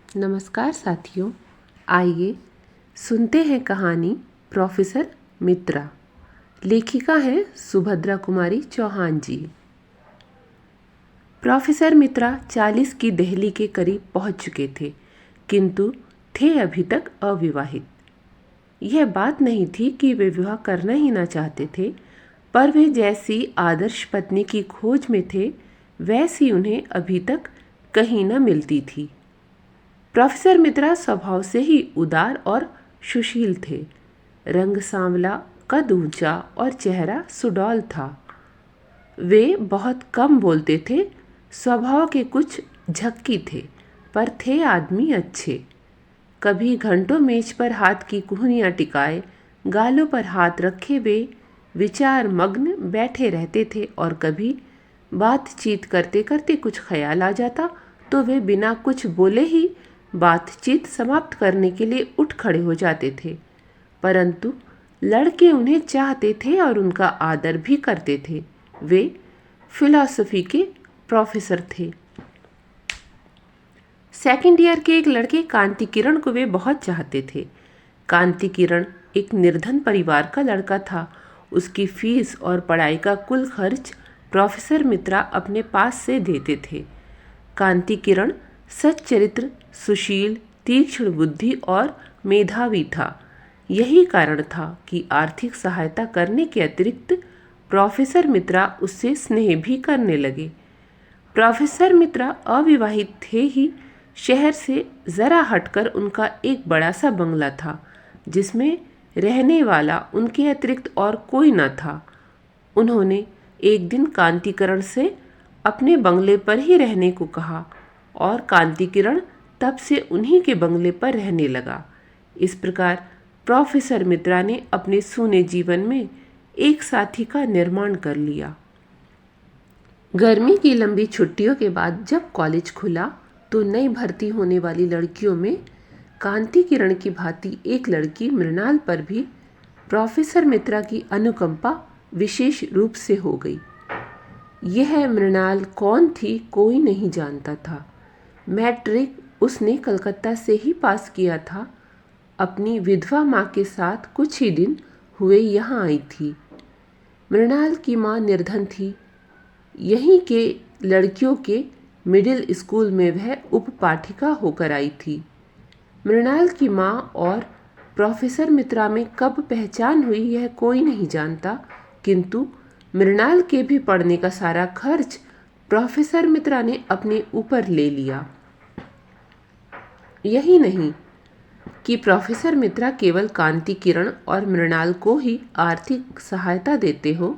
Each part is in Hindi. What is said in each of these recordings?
नमस्कार साथियों, आइए सुनते हैं कहानी प्रोफेसर मित्रा। लेखिका हैं सुभद्रा कुमारी चौहान जी। प्रोफेसर मित्रा 40 की दहली के करीब पहुंच चुके थे, किंतु थे अभी तक अविवाहित। यह बात नहीं थी कि वे विवाह करना ही ना चाहते थे, पर वे जैसी आदर्श पत्नी की खोज में थे, वैसी उन्हें अभी तक कहीं न मिलती थी। प्रोफेसर मित्रा स्वभाव से ही उदार और सुशील थे। रंग सांवला, कद ऊंचा और चेहरा सुडौल था। वे बहुत कम बोलते थे, स्वभाव के कुछ झक्की थे, पर थे आदमी अच्छे। कभी घंटों मेज पर हाथ की कुहनियाँ टिकाए, गालों पर हाथ रखे वे विचार मग्न बैठे रहते थे, और कभी बातचीत करते करते कुछ ख्याल आ जाता तो वे बिना कुछ बोले ही बातचीत समाप्त करने के लिए उठ खड़े हो जाते थे। परंतु लड़के उन्हें चाहते थे और उनका आदर भी करते थे। वे फिलॉसफी के प्रोफेसर थे। सेकंड ईयर के एक लड़के कांति किरण को वे बहुत चाहते थे। कांति किरण एक निर्धन परिवार का लड़का था। उसकी फीस और पढ़ाई का कुल खर्च प्रोफेसर मित्रा अपने पास से देते थे। कांति किरण सच्चरित्र, सुशील, तीक्ष्ण बुद्धि और मेधावी था। यही कारण था कि आर्थिक सहायता करने के अतिरिक्त प्रोफेसर मित्रा उससे स्नेह भी करने लगे। प्रोफेसर मित्रा अविवाहित थे ही। शहर से ज़रा हटकर उनका एक बड़ा सा बंगला था, जिसमें रहने वाला उनके अतिरिक्त और कोई न था। उन्होंने एक दिन कांतिकरण से अपने बंगले पर ही रहने को कहा, और कांतिकिरण तब से उन्हीं के बंगले पर रहने लगा। इस प्रकार प्रोफेसर मित्रा ने अपने सूने जीवन में एक साथी का निर्माण कर लिया। गर्मी की लंबी छुट्टियों के बाद जब कॉलेज खुला तो नई भर्ती होने वाली लड़कियों में कांति किरण की भांति एक लड़की मृणाल पर भी प्रोफेसर मित्रा की अनुकंपा विशेष रूप से हो गई। यह मृणाल कौन थी कोई नहीं जानता था। मैट्रिक उसने कलकत्ता से ही पास किया था। अपनी विधवा माँ के साथ कुछ ही दिन हुए यहाँ आई थी। मृणाल की माँ निर्धन थी। यहीं के लड़कियों के मिडिल स्कूल में वह उपपाठिका होकर आई थी। मृणाल की माँ और प्रोफेसर मित्रा में कब पहचान हुई यह कोई नहीं जानता, किंतु मृणाल के भी पढ़ने का सारा खर्च प्रोफेसर मित्रा ने अपने ऊपर ले लिया। यही नहीं कि प्रोफेसर मित्रा केवल कांति किरण और मृणाल को ही आर्थिक सहायता देते हो,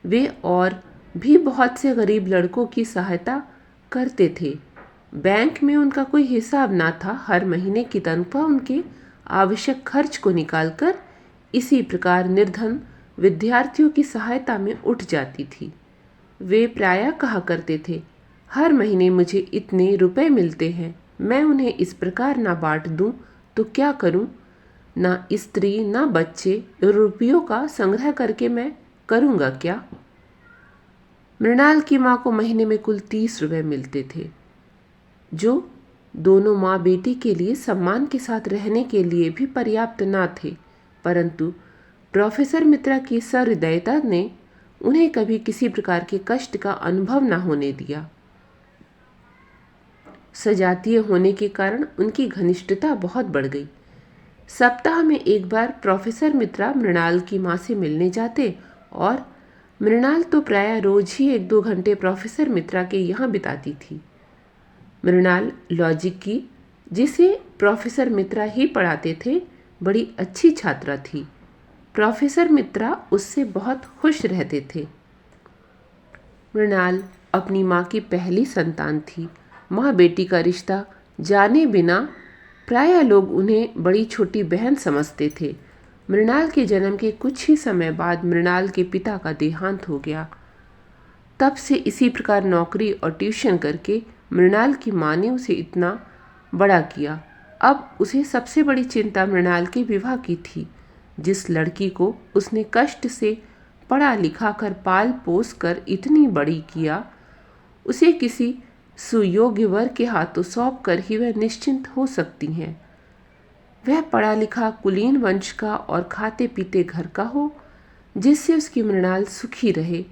वे और भी बहुत से गरीब लड़कों की सहायता करते थे। बैंक में उनका कोई हिसाब ना था। हर महीने की तनख्वाह उनके आवश्यक खर्च को निकालकर इसी प्रकार निर्धन विद्यार्थियों की सहायता में उठ जाती थी। वे प्रायः कहा करते थे, हर महीने मुझे इतने रुपए मिलते हैं, मैं उन्हें इस प्रकार ना बांट दूं तो क्या करूं? ना स्त्री ना बच्चे, रुपयों का संग्रह करके मैं करूंगा क्या? मृणाल की माँ को महीने में कुल 30 रुपये मिलते थे, जो दोनों माँ बेटी के लिए सम्मान के साथ रहने के लिए भी पर्याप्त ना थे। परंतु प्रोफेसर मित्रा की सहृदयता ने उन्हें कभी किसी प्रकार के कष्ट का अनुभव न होने दिया। सजातीय होने के कारण उनकी घनिष्ठता बहुत बढ़ गई। सप्ताह में एक बार प्रोफेसर मित्रा मृणाल की माँ से मिलने जाते, और मृणाल तो प्रायः रोज ही 1-2 घंटे प्रोफेसर मित्रा के यहाँ बिताती थी। मृणाल लॉजिक की, जिसे प्रोफेसर मित्रा ही पढ़ाते थे, बड़ी अच्छी छात्रा थी। प्रोफेसर मित्रा उससे बहुत खुश रहते थे। मृणाल अपनी माँ की पहली संतान थी। माँ बेटी का रिश्ता जाने बिना प्रायः लोग उन्हें बड़ी छोटी बहन समझते थे। मृणाल के जन्म के कुछ ही समय बाद मृणाल के पिता का देहांत हो गया। तब से इसी प्रकार नौकरी और ट्यूशन करके मृणाल की माँ ने उसे इतना बड़ा किया। अब उसे सबसे बड़ी चिंता मृणाल के विवाह की थी। जिस लड़की को उसने कष्ट से पढ़ा लिखा कर पाल पोस कर इतनी बड़ी किया, उसे किसी सुयोग्य वर के हाथों सौंप कर ही वह निश्चिंत हो सकती हैं। वह पढ़ा लिखा कुलीन वंश का और खाते पीते घर का हो, जिससे उसकी मृणाल सुखी रहे,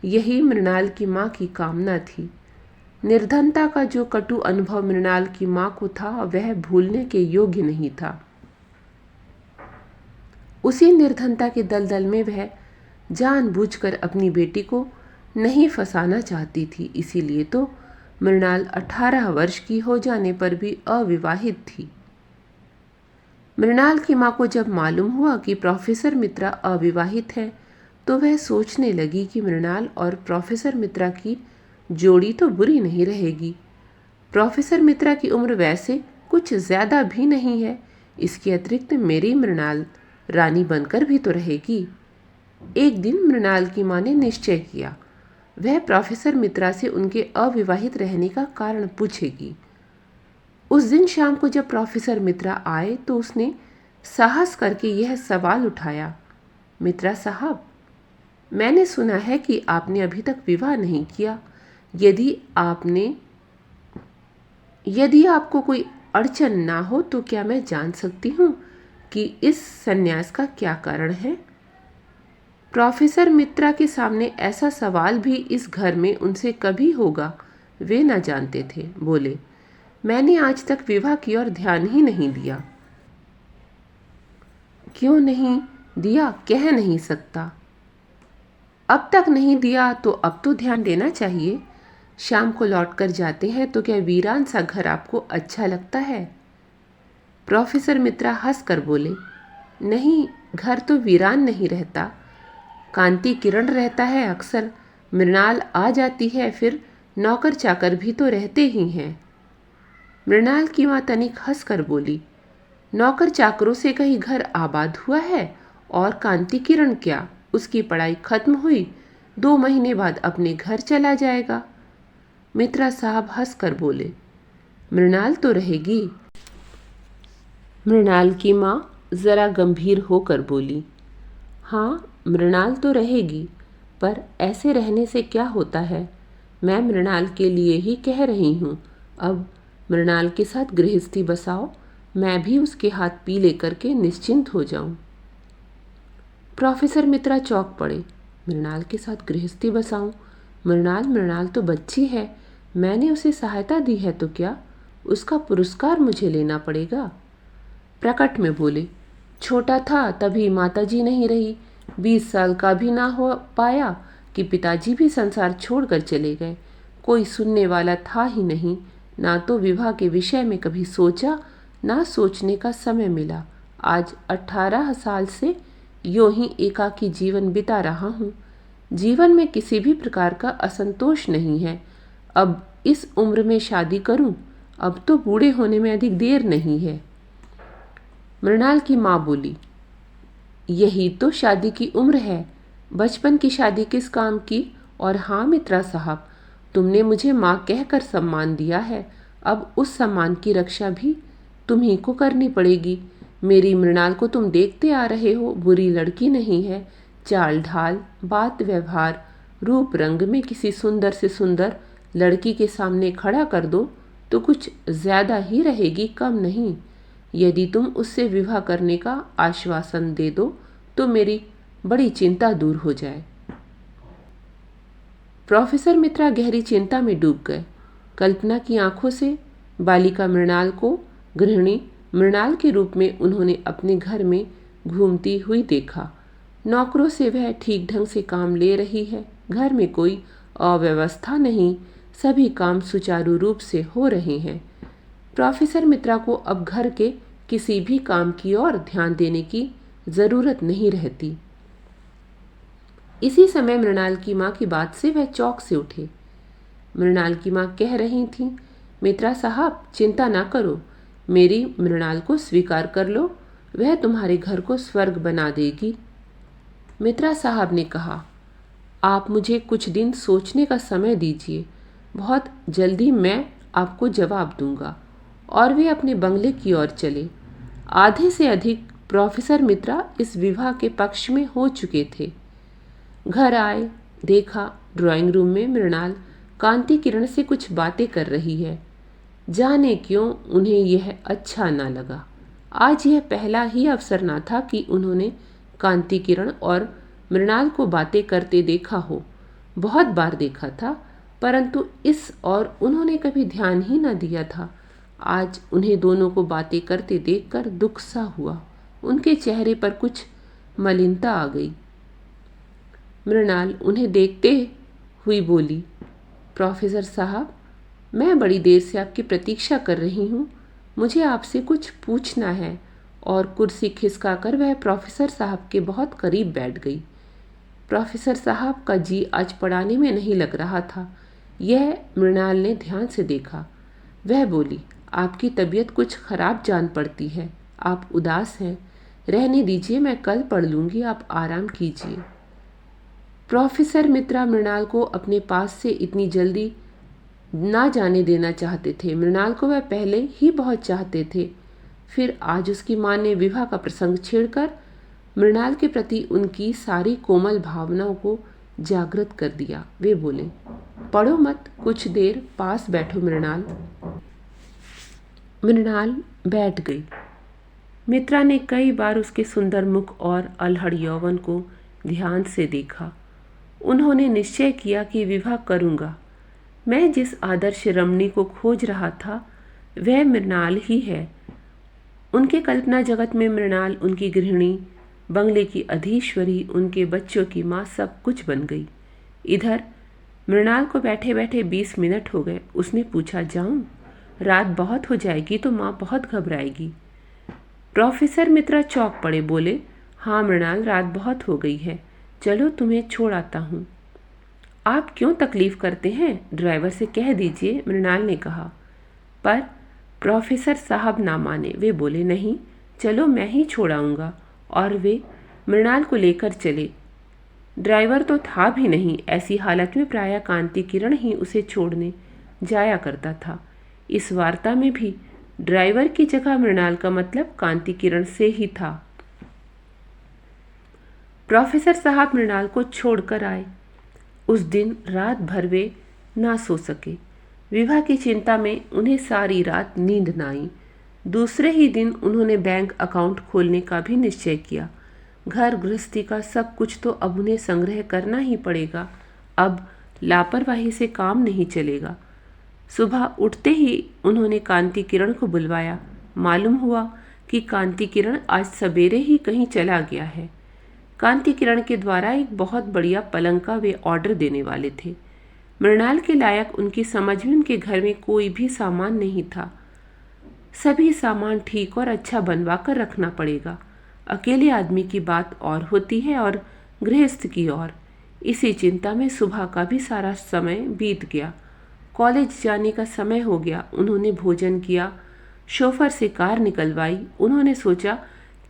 यही मृणाल की माँ की कामना थी। निर्धनता का जो कटु अनुभव मृणाल की माँ को था, वह भूलने के योग्य नहीं था। उसी निर्धनता के दलदल में वह जानबूझकर अपनी बेटी को नहीं फंसाना चाहती थी। इसीलिए तो मृणाल 18 वर्ष की हो जाने पर भी अविवाहित थी। मृणाल की माँ को जब मालूम हुआ कि प्रोफेसर मित्रा अविवाहित है, तो वह सोचने लगी कि मृणाल और प्रोफेसर मित्रा की जोड़ी तो बुरी नहीं रहेगी। प्रोफेसर मित्रा की उम्र वैसे कुछ ज़्यादा भी नहीं है, इसके अतिरिक्त मेरी मृणाल रानी बनकर भी तो रहेगी। एक दिन मृणाल की माँ ने निश्चय किया, वह प्रोफेसर मित्रा से उनके अविवाहित रहने का कारण पूछेगी। उस दिन शाम को जब प्रोफेसर मित्रा आए तो उसने साहस करके यह सवाल उठाया, मित्रा साहब, मैंने सुना है कि आपने अभी तक विवाह नहीं किया। यदि आपको कोई अड़चन ना हो तो क्या मैं जान सकती हूँ कि इस संन्यास का क्या कारण है? प्रोफेसर मित्रा के सामने ऐसा सवाल भी इस घर में उनसे कभी होगा, वे न जानते थे। बोले, मैंने आज तक विवाह की ओर ध्यान ही नहीं दिया। क्यों नहीं दिया कह नहीं सकता। अब तक नहीं दिया तो अब तो ध्यान देना चाहिए। शाम को लौट कर जाते हैं तो क्या वीरान सा घर आपको अच्छा लगता है? प्रोफेसर मित्रा हंस कर बोले, नहीं, घर तो वीरान नहीं रहता, कांति किरण रहता है। अक्सर मृणाल आ जाती है, फिर नौकर चाकर भी तो रहते ही हैं। मृणाल की माँ तनिक हंस कर बोली, नौकर चाकरों से कहीं घर आबाद हुआ है? और कांति किरण क्या, उसकी पढ़ाई खत्म हुई 2 महीने बाद अपने घर चला जाएगा। मित्रा साहब हंस कर बोले, मृणाल तो रहेगी। मृणाल की माँ जरा गंभीर होकर बोली, हाँ, मृणाल तो रहेगी, पर ऐसे रहने से क्या होता है? मैं मृणाल के लिए ही कह रही हूँ। अब मृणाल के साथ गृहस्थी बसाओ, मैं भी उसके हाथ पीले करके निश्चिंत हो जाऊं। प्रोफेसर मित्रा चौंक पड़े, मृणाल के साथ गृहस्थी बसाऊं? मृणाल तो बच्ची है, मैंने उसे सहायता दी है तो क्या उसका पुरस्कार मुझे लेना पड़ेगा? प्रकट में बोले, छोटा था तभी माताजी नहीं रही, 20 साल का भी ना हो पाया कि पिताजी भी संसार छोड़कर चले गए। कोई सुनने वाला था ही नहीं, ना तो विवाह के विषय में कभी सोचा, ना सोचने का समय मिला। आज 18 साल से यूं ही एकाकी जीवन बिता रहा हूँ। जीवन में किसी भी प्रकार का असंतोष नहीं है। अब इस उम्र में शादी करूं? अब तो बूढ़े होने में अधिक देर नहीं है। मृणाल की माँ बोली, यही तो शादी की उम्र है, बचपन की शादी किस काम की? और हाँ मित्रा साहब, तुमने मुझे माँ कहकर सम्मान दिया है, अब उस सम्मान की रक्षा भी तुम्ही को करनी पड़ेगी। मेरी मृणाल को तुम देखते आ रहे हो, बुरी लड़की नहीं है। चाल ढाल, बात व्यवहार, रूप रंग में किसी सुंदर से सुंदर लड़की के सामने खड़ा कर दो तो कुछ ज़्यादा ही रहेगी, कम नहीं। यदि तुम उससे विवाह करने का आश्वासन दे दो तो मेरी बड़ी चिंता दूर हो जाए। प्रोफेसर मित्रा गहरी चिंता में डूब गए। कल्पना की आंखों से बालिका मृणाल को गृहिणी मृणाल के रूप में उन्होंने अपने घर में घूमती हुई देखा। नौकरों से वह ठीक ढंग से काम ले रही है, घर में कोई अव्यवस्था नहीं, सभी काम सुचारू रूप से हो रहे हैं। प्रोफेसर मित्रा को अब घर के किसी भी काम की ओर ध्यान देने की जरूरत नहीं रहती। इसी समय मृणाल की माँ की बात से वह चौंक से उठे। मृणाल की माँ कह रही थीं, मित्रा साहब, चिंता ना करो, मेरी मृणाल को स्वीकार कर लो, वह तुम्हारे घर को स्वर्ग बना देगी। मित्रा साहब ने कहा, आप मुझे कुछ दिन सोचने का समय दीजिए, बहुत जल्दी मैं आपको जवाब दूंगा। और वे अपने बंगले की ओर चले। आधे से अधिक प्रोफेसर मित्रा इस विवाह के पक्ष में हो चुके थे। घर आए, देखा ड्राइंग रूम में मृणाल कांति किरण से कुछ बातें कर रही है। जाने क्यों उन्हें यह अच्छा ना लगा। आज यह पहला ही अवसर ना था कि उन्होंने कांति किरण और मृणाल को बातें करते देखा हो। बहुत बार देखा था, परंतु इस और उन्होंने कभी ध्यान ही न दिया था। आज उन्हें दोनों को बातें करते देखकर दुख सा हुआ। उनके चेहरे पर कुछ मलिनता आ गई। मृणाल उन्हें देखते हुई बोली, प्रोफेसर साहब, मैं बड़ी देर से आपकी प्रतीक्षा कर रही हूँ। मुझे आपसे कुछ पूछना है। और कुर्सी खिसकाकर वह प्रोफेसर साहब के बहुत करीब बैठ गई। प्रोफेसर साहब का जी आज पढ़ाने में नहीं लग रहा था। यह मृणाल ने ध्यान से देखा। वह बोली, आपकी तबीयत कुछ खराब जान पड़ती है। आप उदास हैं। रहने दीजिए, मैं कल पढ़ लूँगी, आप आराम कीजिए। प्रोफेसर मित्रा मृणाल को अपने पास से इतनी जल्दी ना जाने देना चाहते थे। मृणाल को वह पहले ही बहुत चाहते थे। फिर आज उसकी माँ ने विवाह का प्रसंग छेड़कर मृणाल के प्रति उनकी सारी कोमल भावनाओं को जागृत कर दिया। वे बोले, पढ़ो मत, कुछ देर पास बैठो मृणाल। मृणाल बैठ गई। मित्रा ने कई बार उसके सुंदर मुख और अलहड़ यौवन को ध्यान से देखा। उन्होंने निश्चय किया कि विवाह करूँगा। मैं जिस आदर्श रमणी को खोज रहा था वह मृणाल ही है। उनके कल्पना जगत में मृणाल उनकी गृहिणी, बंगले की अधीश्वरी, उनके बच्चों की माँ सब कुछ बन गई। इधर मृणाल को बैठे बैठे 20 मिनट हो गए। उसने पूछा, जाऊं? रात बहुत हो जाएगी तो माँ बहुत घबराएगी। प्रोफेसर मित्रा चौंक पड़े। बोले, हाँ मृणाल, रात बहुत हो गई है। चलो तुम्हें छोड़ आता हूँ। आप क्यों तकलीफ करते हैं? ड्राइवर से कह दीजिए, मृणाल ने कहा। पर प्रोफेसर साहब ना माने। वे बोले, नहीं, चलो मैं ही छोड़ आऊँगा। और वे मृणाल को लेकर चले। ड्राइवर तो था भी नहीं। ऐसी हालत में प्रायः कांति किरण ही उसे छोड़ने जाया करता था। इस वार्ता में भी ड्राइवर की जगह मृणाल का मतलब कांति किरण से ही था। प्रोफेसर साहब मृणाल को छोड़कर आए। उस दिन रात भर वे ना सो सके। विवाह की चिंता में उन्हें सारी रात नींद न आई। दूसरे ही दिन उन्होंने बैंक अकाउंट खोलने का भी निश्चय किया। घर गृहस्थी का सब कुछ तो अब उन्हें संग्रह करना ही पड़ेगा। अब लापरवाही से काम नहीं चलेगा। सुबह उठते ही उन्होंने कांति किरण को बुलवाया। मालूम हुआ कि कांति किरण आज सवेरे ही कहीं चला गया है। कांति किरण के द्वारा एक बहुत बढ़िया पलंग का वे ऑर्डर देने वाले थे। मृणाल के लायक उनकी समझ में उनके घर में कोई भी सामान नहीं था। सभी सामान ठीक और अच्छा बनवा कर रखना पड़ेगा। अकेले आदमी की बात और होती है और गृहस्थ की और। इसी चिंता में सुबह का भी सारा समय बीत गया। कॉलेज जाने का समय हो गया। उन्होंने भोजन किया, शोफर से कार निकलवाई। उन्होंने सोचा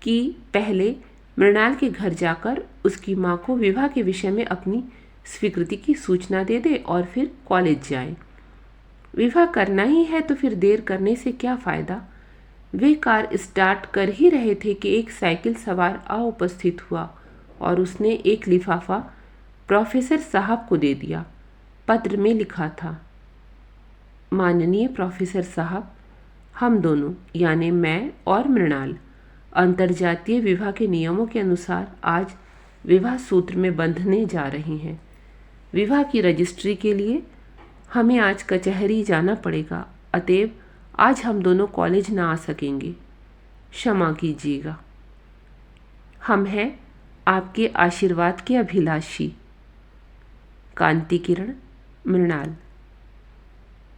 कि पहले मृणाल के घर जाकर उसकी माँ को विवाह के विषय में अपनी स्वीकृति की सूचना दे दे और फिर कॉलेज जाएं। विवाह करना ही है तो फिर देर करने से क्या फ़ायदा। वे कार स्टार्ट कर ही रहे थे कि एक साइकिल सवार आ उपस्थित हुआ और उसने एक लिफाफा प्रोफेसर साहब को दे दिया। पत्र में लिखा था, माननीय प्रोफेसर साहब, हम दोनों यानी मैं और मृणाल अंतर्जातीय विवाह के नियमों के अनुसार आज विवाह सूत्र में बंधने जा रहे हैं। विवाह की रजिस्ट्री के लिए हमें आज कचहरी जाना पड़ेगा। अतएव आज हम दोनों कॉलेज ना आ सकेंगे। क्षमा कीजिएगा। हम हैं आपके आशीर्वाद के अभिलाषी। कांति किरण, मृणाल।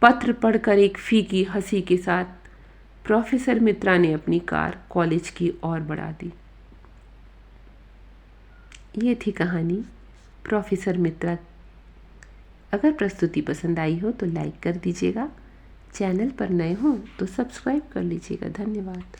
पत्र पढ़कर एक फीकी हंसी के साथ प्रोफेसर मित्रा ने अपनी कार कॉलेज की ओर बढ़ा दी। ये थी कहानी प्रोफेसर मित्रा। अगर प्रस्तुति पसंद आई हो तो लाइक कर दीजिएगा। चैनल पर नए हो तो सब्सक्राइब कर लीजिएगा। धन्यवाद।